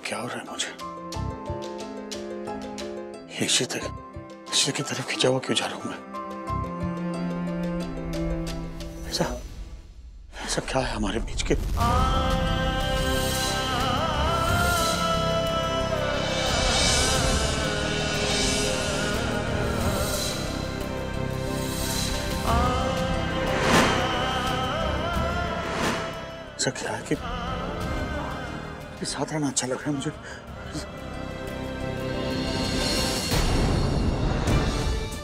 क्या हो रहा है मुझे? इसी की तरफ खिंचा हुआ क्यों जा रहा हूं मैं? ऐसा क्या है हमारे बीच के? ऐसा क्या है कि साथ रहना अच्छा लग रहा है मुझे।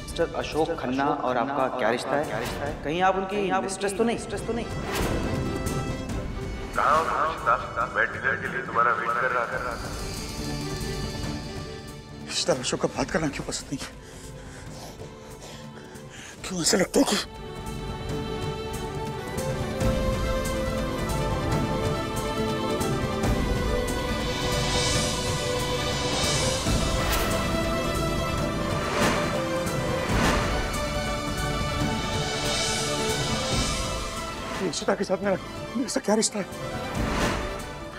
मिस्टर अशोक खन्ना और आपका क्या रिश्ता है? कहीं आप उनकी मिस्ट्रेस तो नहीं? कहाँ हो? मैं डिनर के लिए तुम्हारा वेट कर रहा था। मिस्टर अशोक का बात करना क्यों पसंद नहीं है? क्यों ऐसा लगता है कि इशिता के साथ मेरा क्या रिश्ता है?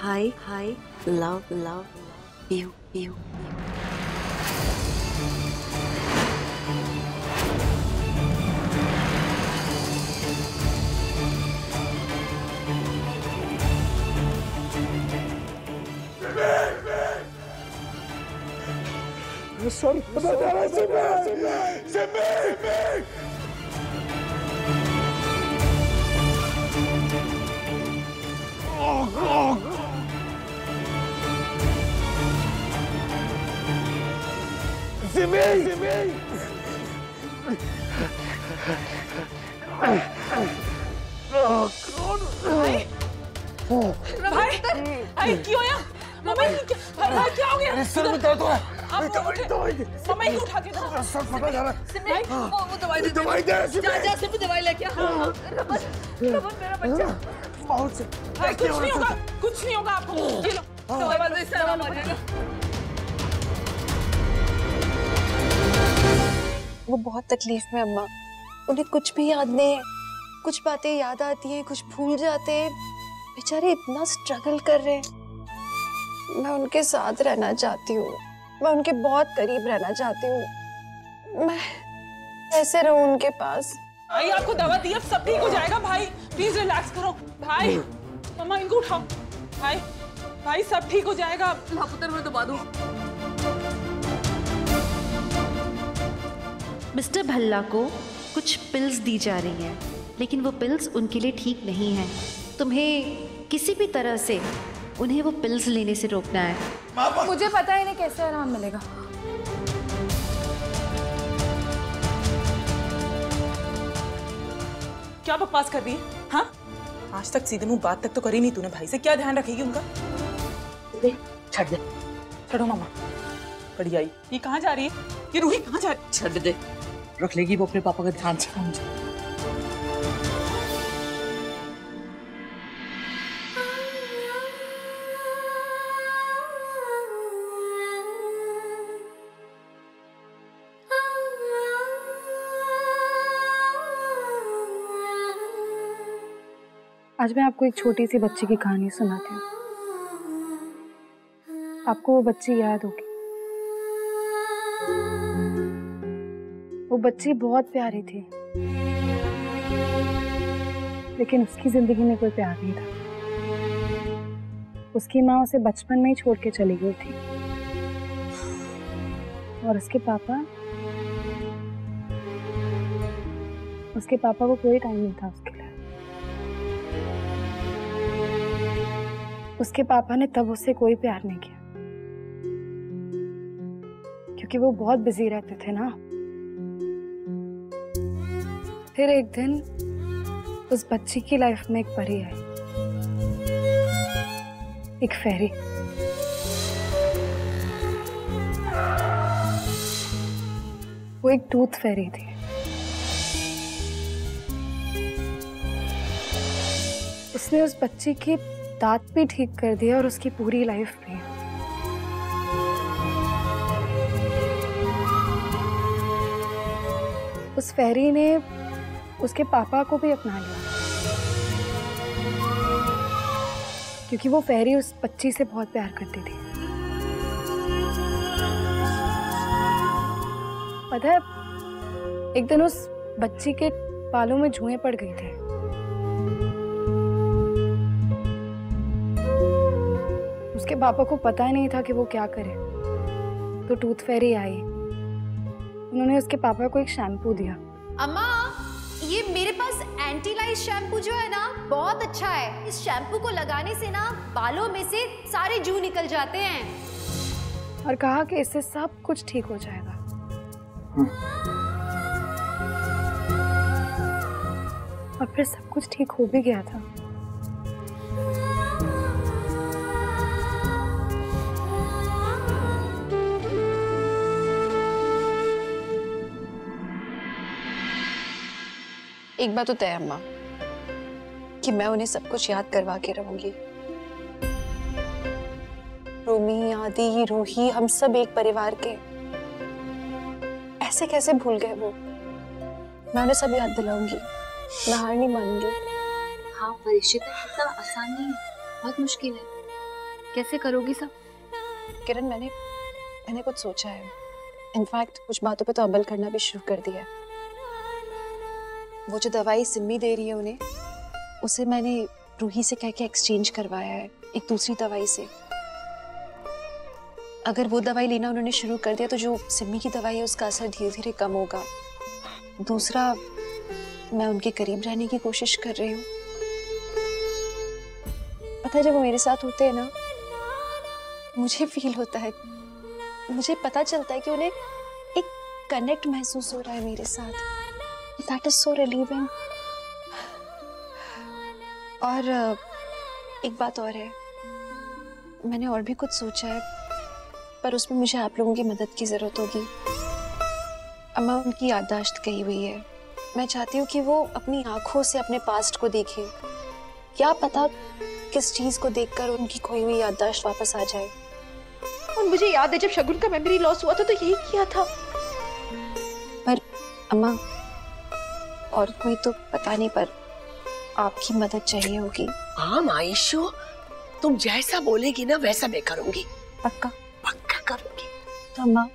हाय लव यू भाई क्यों है? मम्मी क्या हो गया? सर में दर्द हो रहा है। मम्मी को उठा के दो। सर फटा जा रहा है। वो दवाई दे। दवाई दे। जा सिर्फ दवाई लेके आ। रमन मेरा बच्चा। बहुत से। कुछ नहीं होगा आपको। ये लो दवाई दे। इससे आराम आ जाएगा। वो बहुत तकलीफ में अम्मा, उन्हें कुछ भी याद नहीं है। कुछ बातें याद आती हैं, कुछ भूल जाते हैं। बेचारे इतना स्ट्रगल कर रहे हैं। मैं उनके साथ रहना चाहती हूँ, मैं उनके बहुत करीब रहना चाहती हूँ। मैं कैसे रहूँ उनके पास? भाई आपको दवा दी, अब सब ठीक हो जाएगा। भाई प्लीज रिलैक्स करो। भाई मम्मा इनको उठाओ। भाई सब ठीक हो जाएगा। पुत्र मैं दबा दूँ। मिस्टर भल्ला को कुछ पिल्स दी जा रही हैं, लेकिन वो पिल्स उनके लिए ठीक नहीं हैं। तुम्हें किसी भी तरह से उन्हें वो पिल्स लेने से रोकना है। मुझे पता है इन्हें कैसे आराम मिलेगा। क्या बकवास कर रही है? हाँ, आज तक सीधे मुंह बात तक तो करी नहीं तूने भाई से। क्या ध्यान रखेगी उनका? छੱਡ दे। छोड़ो मामा। बढ़िया ये कहाँ जा रही है? ये रूही कहाँ जा रही है? छੱਡ दे, रख लेगी वो अपने पापा का ध्यान से। आज मैं आपको एक छोटी सी बच्ची की कहानी सुनाती हूँ। आपको वो बच्ची याद होगी। वो बच्ची बहुत प्यारी थी, लेकिन उसकी जिंदगी में कोई प्यार नहीं था। उसकी माँ उसे बचपन में ही छोड़ के चली गई थी, और उसके पापा को कोई टाइम नहीं था उसके लिए। उसके पापा ने तब उससे कोई प्यार नहीं किया, क्योंकि वो बहुत बिजी रहते थे ना। फिर एक दिन उस बच्ची की लाइफ में एक परी आई, एक फेरी। वो एक टूथ फेरी थी। उसने उस बच्ची की दांत भी ठीक कर दिया और उसकी पूरी लाइफ भी। उस फेरी ने उसके पापा को भी अपना लिया, क्योंकि वो फेरी उस बच्ची से बहुत प्यार करती थी। पता है, एक दिन उस बच्ची के बालों में जुएं पड़ गई थे। उसके पापा को पता ही नहीं था कि वो क्या करे, तो टूथ फेरी आई। उन्होंने उसके पापा को एक शैम्पू दिया। अम्मा, ये मेरे पास एंटी लाइस शैम्पू जो है ना, बहुत अच्छा है। इस शैम्पू को लगाने से ना बालों में से सारे जू निकल जाते हैं। और कहा कि इससे सब कुछ ठीक हो जाएगा। और फिर सब कुछ ठीक हो भी गया था। एक बात तो तय अम्मा कि मैं उन्हें सब कुछ याद करवा के रहूंगी। रोमी, आदि, रूही, हम सब एक परिवार के। ऐसे कैसे भूल गए वो? मैं उन्हें सब याद दिलाऊंगी। मैं हार नहीं मानूंगी। हाँ परिचिता, इतना आसान नहीं है, बहुत मुश्किल है। कैसे करोगी सब? किरण, मैंने कुछ सोचा है। इनफैक्ट कुछ बातों पे तो अमल करना भी शुरू कर दिया है। वो जो दवाई सिम्मी दे रही है उन्हें, उसे मैंने रूही से कह के एक्सचेंज करवाया है एक दूसरी दवाई से। अगर वो दवाई लेना उन्होंने शुरू कर दिया तो जो सिम्मी की दवाई है उसका असर धीरे धीरे कम होगा। दूसरा, मैं उनके करीब रहने की कोशिश कर रही हूँ। पता है, जब वो मेरे साथ होते हैं ना, मुझे फील होता है, मुझे पता चलता है कि उन्हें एक कनेक्ट महसूस हो रहा है मेरे साथ। That is so relieving. और एक बात और है, मैंने और भी कुछ सोचा है, पर उसमें मुझे आप लोगों की मदद की जरूरत होगी। अम्मा उनकी याददाश्त गई हुई है। मैं चाहती हूँ कि वो अपनी आंखों से अपने पास्ट को देखें। क्या पता किस चीज को देखकर उनकी खोई हुई याददाश्त वापस आ जाए। और मुझे याद है जब शगुन का मेमोरी लॉस हुआ था तो यही किया था। पर अम्मा, और कोई तो पता नहीं, पर आपकी मदद चाहिए होगी। हाँ माइशू, तुम जैसा बोलेगी ना वैसा मैं करूंगी। पक्का? पक्का करूंगी। तो अम्मा,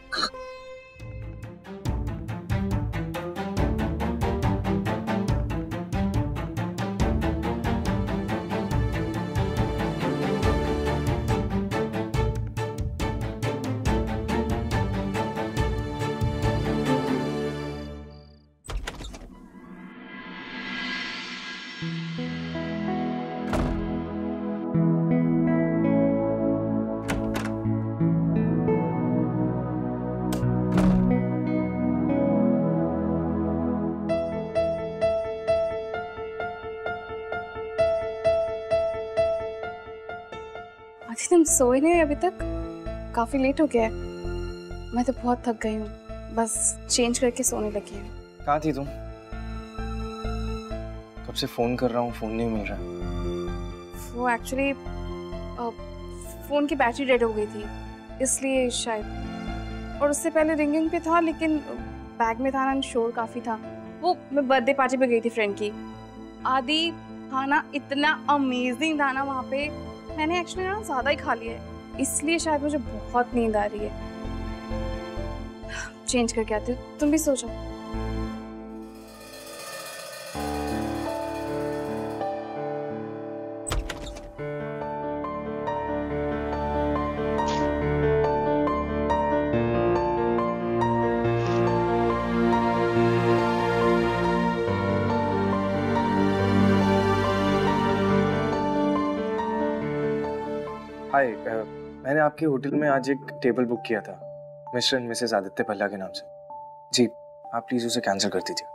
आज तुम सोए नहीं अभी तक? काफी लेट हो गया है। मैं तो बहुत थक गई हूँ, बस चेंज करके सोने लगी हूँ। कहाँ थी तुम? कब से फोन कर रहा हूँ, फोन नहीं मिल रहा। वो एक्चुअली फोन की बैटरी डेड हो गई थी, इसलिए शायद। और उससे पहले रिंगिंग पे था, लेकिन बैग में था ना, शोर काफी था। वो मैं बर्थडे पार्टी पे गई थी फ्रेंड की। आदि खाना इतना अमेजिंग था ना वहाँ पे, मैंने एक्चुअली ना ज्यादा ही खा लिया है, इसलिए शायद मुझे बहुत नींद आ रही है। चेंज करके आती हूँ, तुम भी सो जाओ। हाय, मैंने आपके होटल में आज एक टेबल बुक किया था मिस्टर एंड मिसेस आदित्य पल्ला के नाम से। जी, आप प्लीज उसे कैंसिल कर दीजिए।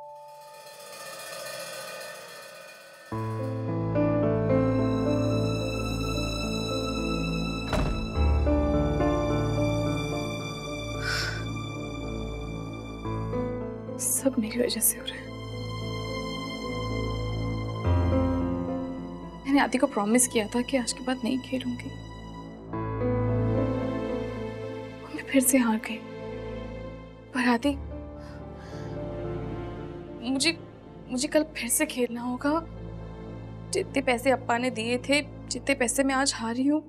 सब मेरी वजह से हो रहा है। मैंने आदि को प्रॉमिस किया था कि आज के बाद नहीं खेलूंगी, मैं फिर से हार गई। पर आदि, मुझे कल फिर से खेलना होगा। जितने पैसे अप्पा ने दिए थे, जितने पैसे मैं आज हारी हूँ,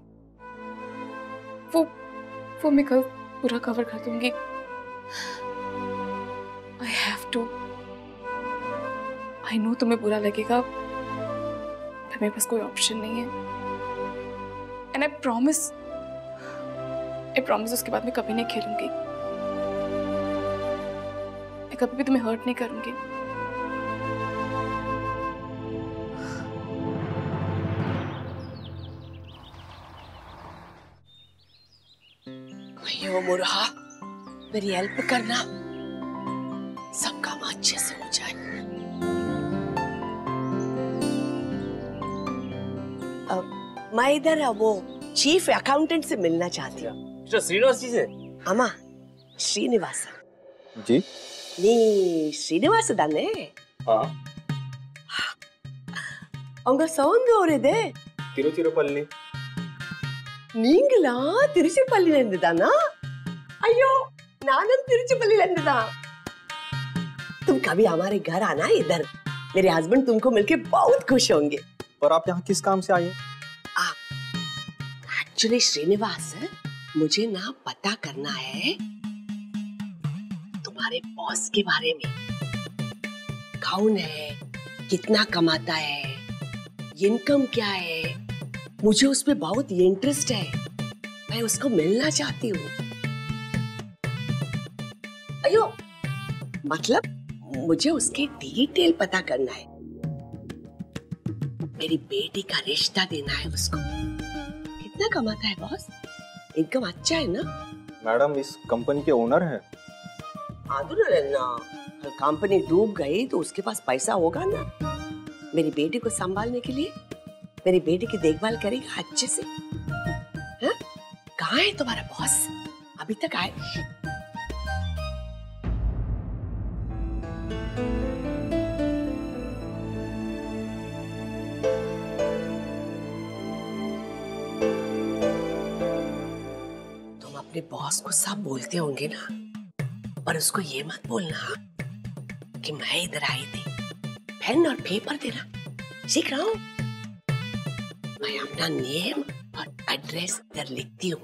वो मैं कल पूरा कवर कर दूंगी। I have to. I know तुम्हें बुरा लगेगा, पर मेरे पास कोई ऑप्शन नहीं है। And I promise उसके बाद मैं कभी नहीं खेलूंगी। मैं कभी भी तुम्हें हर्ट नहीं करूंगी। अयो मुरहा, मेरी हेल्प करना, सब काम अच्छे से हो जाए। मैं इधर वो चीफ अकाउंटेंट से मिलना चाहती हूँ। मिस्टर श्रीनिवास जी से? अम्मा, श्रीनिवास जी? नी श्रीनिवास दाने? हाँ। अंगा सौंद ओरेदे? तिरुचिरापल्ली। नींगला तिरुचिरापल्ली लैंडदाना? अयो, नानम तिरुचिरापल्ली लैंडदा। तुम कभी हमारे घर आना इधर, मेरे हस्बैंड तुमको मिलके बहुत खुश होंगे। और आप यहाँ किस काम से आई हैं? एक्चुअली श्रीनिवास, मुझे ना पता करना है तुम्हारे बॉस के बारे में। कौन है, कितना कमाता है, इनकम क्या है, मुझे उस पे बहुत इंटरेस्ट है। मैं उसको मिलना चाहती हूँ। अयो, मतलब मुझे उसकी डिटेल पता करना है। मेरी बेटी का रिश्ता देना है उसको। कितना कमाता है बॉस? इनकम अच्छा है ना? मैडम, इस कंपनी के ओनर है। कंपनी डूब गई तो उसके पास पैसा होगा ना, मेरी बेटी को संभालने के लिए, मेरी बेटी की देखभाल करेगा अच्छे से। कहाँ है तुम्हारा बॉस? अभी तक आए? अपने बॉस को सब बोलते होंगे ना, पर उसको ये मत बोलना कि मैं इधर आई थी। पेन और पेपर देना सीख रहा हूँ। मैं अपना नेम और एड्रेस इधर लिखती हूँ।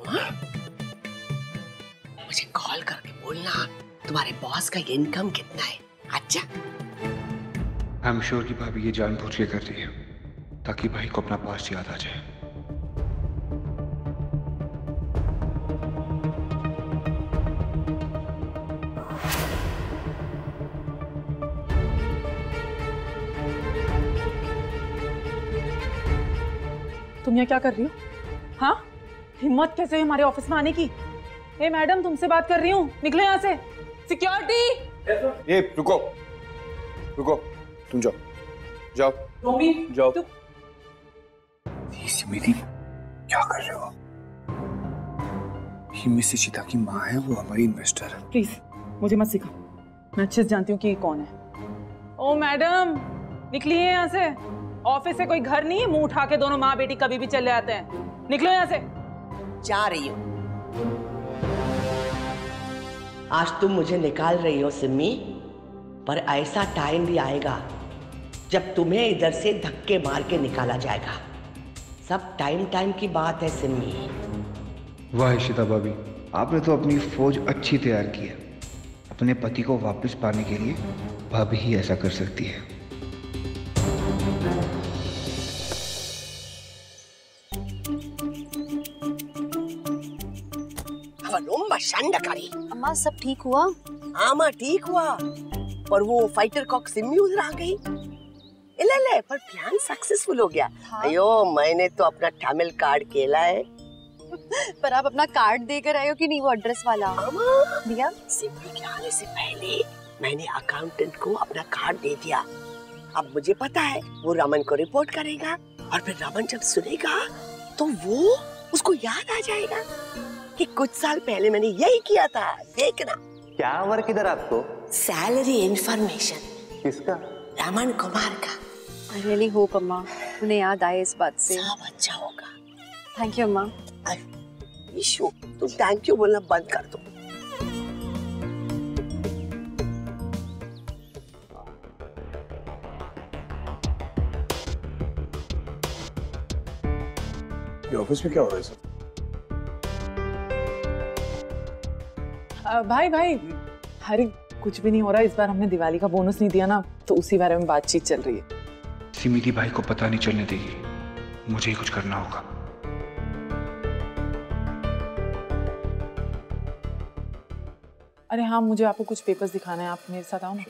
मुझे कॉल करके बोलना तुम्हारे बॉस का इनकम कितना है। अच्छा? आई एम श्योर कि भाभी ये जानबूझ के कर रही है ताकि भाई को अपना पास्ट याद आ जाए। तुम यहाँ क्या कर रही हो? हाँ, हिम्मत कैसे है हमारे ऑफिस में आने की? ए मैडम, तुमसे बात कर रही हूँ, निकलो यहाँ से। सिक्योरिटी! ये रुको, रुको, तुम जाओ, जाओ, जाओ। मेरी क्या कर रहे हो? ये मिसेस चिता की माँ है, वो हमारी इन्वेस्टर है। प्लीज मुझे मत सिखा, मैं अच्छे से जानती हूँ कि ये कौन है। ओ मैडम, निकलिए यहाँ से। ऑफिस से कोई घर नहीं है, मुंह उठा के दोनों माँ बेटी कभी भी चले आते हैं। निकलो यहाँ से। जा रही हो? आज तुम मुझे निकाल रही हो सिम्मी, पर ऐसा टाइम भी आएगा जब तुम्हें इधर से धक्के मार के निकाला जाएगा। सब टाइम की बात है सिम्मी। वाह इशिता भाभी, आपने तो अपनी फौज अच्छी तैयार की है। अपने पति को वापस पाने के लिए भाभी ही ऐसा कर सकती है। अम्मा, सब ठीक हुआ? हाँ माँ, ठीक हुआ, पर वो फाइटर कॉक सिम्मी उधर आ गई। ले पर प्लान सक्सेसफुल हो गया। हाँ? अयो, मैंने तो अपना तमिल कार्ड खेला है। पर आप अपना कार्ड देकर आए हो कि नहीं, वो एड्रेस वाला? दिया? सिम्मी के आने से पहले मैंने अकाउंटेंट को अपना कार्ड दे दिया। अब मुझे पता है वो रमन को रिपोर्ट करेगा, और फिर रमन जब सुनेगा तो वो उसको याद आ जाएगा कि कुछ साल पहले मैंने यही किया था। देखना। क्या वर्क इधर आपको? Salary information. किसका? रमन कुमार का। I really hope अम्मा उन्हें याद आए इस बात से। सब अच्छा होगा। थैंक यू अम्मा। ईशु, तुम थैंक यू बोलना बंद कर दो। ये ऑफिस में क्या हो रहा है सर? भाई भाई, हरी कुछ भी नहीं हो रहा। इस बार हमने दिवाली का बोनस नहीं दिया ना, तो उसी बारे में बातचीत चल रही है। सिमिति भाई को पता नहीं चलने देगी, मुझे ही कुछ करना होगा। अरे हाँ, मुझे आपको कुछ पेपर्स दिखाना है, आप मेरे साथ आओ ना।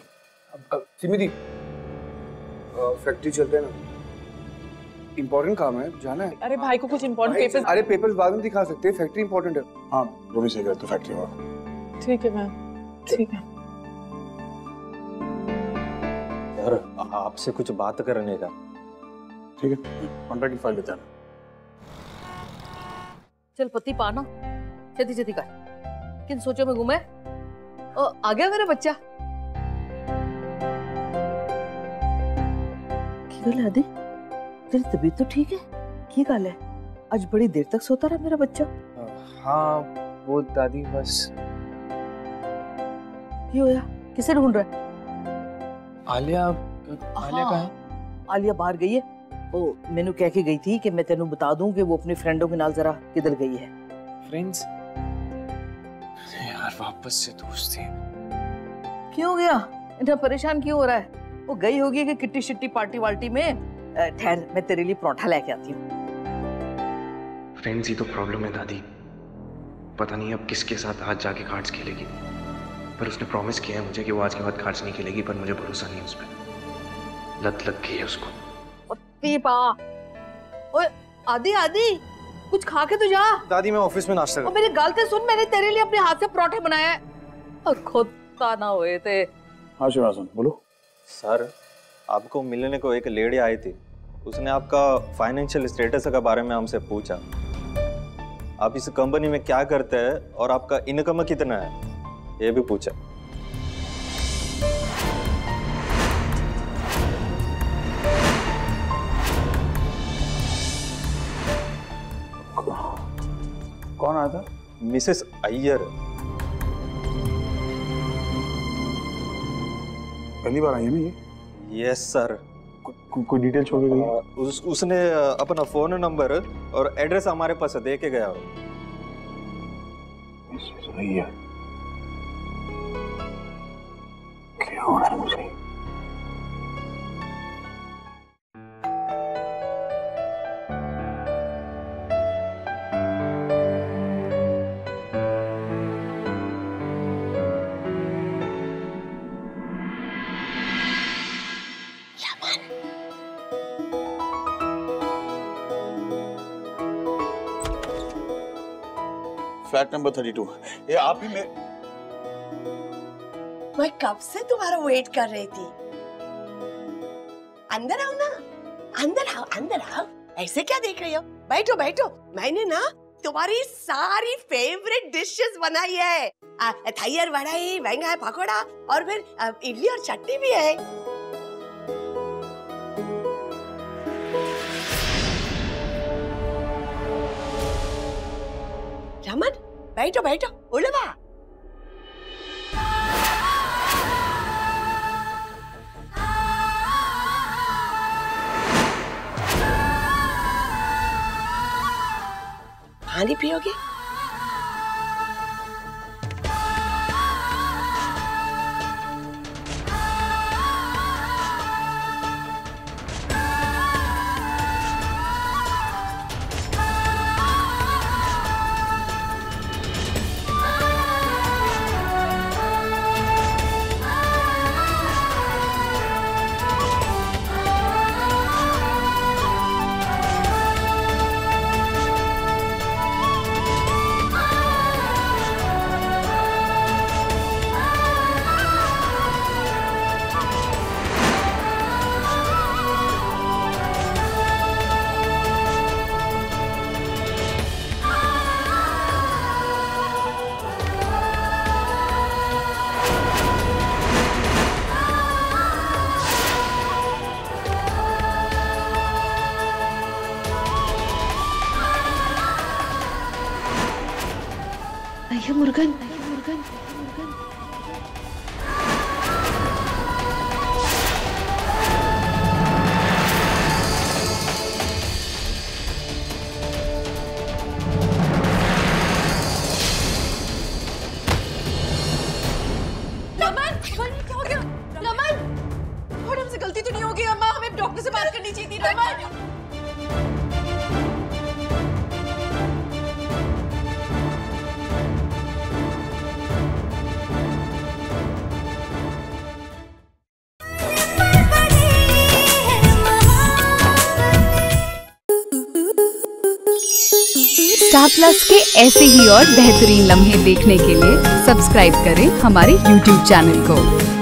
सिमिति, फैक्ट्री चलते हैं ना, इम्पोर्टेंट काम है, जाना है। अरे भाई को कुछ इम्पोर्टेंट पेपर्स। अरे पेपर्स बाद में दिखा सकते हैं, फैक्ट्री इम्पोर्टेंट है। हाँ वो भी सही कहते, फैक्ट्री वाला। ठीक है मैम, ठीक है। यार आपसे कुछ बात करने का। ठीक है, कॉन्ट्रैक्ट की फाइल लेते हैं। चल पति पाना, छेती छेती कर। किन सोचों में घूमे? आ गया मेरा बच्चा। क्या आदि, तेरी तबीयत तो ठीक है? की गल है, आज बड़ी देर तक सोता रहा मेरा बच्चा। हाँ वो दादी बस। क्यों होया? किसे ढूंढ रहा है? आलिया, आलिया कहाँ है? आलिया बाहर गई है। वो मैंने कह के गई थी कि मैं तेनू बता दूं कि वो अपनी फ्रेंडों के नाल जरा किधर गई है। फ्रेंड्स? यार वापस से दोस्ती। क्यों गया? इतना परेशान क्यों हो रहा है? वो गई होगी कि किट्टी शिट्टी पार्टी वार्टी में। ठहर, मैं तेरे लिए परोठा लेके आती हूँ। फ्रेंड्स ही तो प्रॉब्लम है दादी। पता नहीं अब किसके साथ आज जाके कार्ड्स खेलेगी, पर उसने प्रॉमिस किया है मुझे कि वो आज के बाद कार्ड्स नहीं खेलेगी, पर मुझे भरोसा नहीं है उस पर। लत लग गई है उसको। पा ओए आदि आदि, कुछ खा के तो जा। दादी मैं ऑफिस में नाश्ता कर। मेरी गाल से सुन, मैंने तेरे लिए अपने हाथ से परोठा बनाया है और खुद ना हुए थे। हाँ शिवासन बोलो। सर आपको मिलने को एक लेडी आई थी, उसने आपका फाइनेंशियल स्टेटस के बारे में हमसे पूछा। आप इस कंपनी में क्या करते हैं और आपका इनकम कितना है, ये भी पूछा। कौन आया था? मिसेस अय्यर। पहली बार आई है ना ये? Yes sir. कोई डिटेल छोड़ के गई है? उसने अपना फोन नंबर और एड्रेस हमारे पास दे के गया। सही है, क्या हो रहा है मुझे? Flat number 32। ये आप ही में। मैं कब से तुम्हारा वेट कर रही थी। अंदर आओ ना, अंदर आओ, अंदर आओ। ऐसे क्या देख रही हो? बैठो बैठो। मैंने ना तुम्हारी सारी फेवरेट डिशेस बनाई है। थैयर वड़ाई, वेंगाय पकोड़ा और फिर इडली और चटनी भी है। रमन बैठो बैठो, उलवा। पानी पियोगे? मुर्गन, नहीं होगी अम्मा, हमें डॉक्टर से बात करनी चाहिए थी रमन। स्टार प्लस के ऐसे ही और बेहतरीन लम्हे देखने के लिए सब्सक्राइब करें हमारे YouTube चैनल को।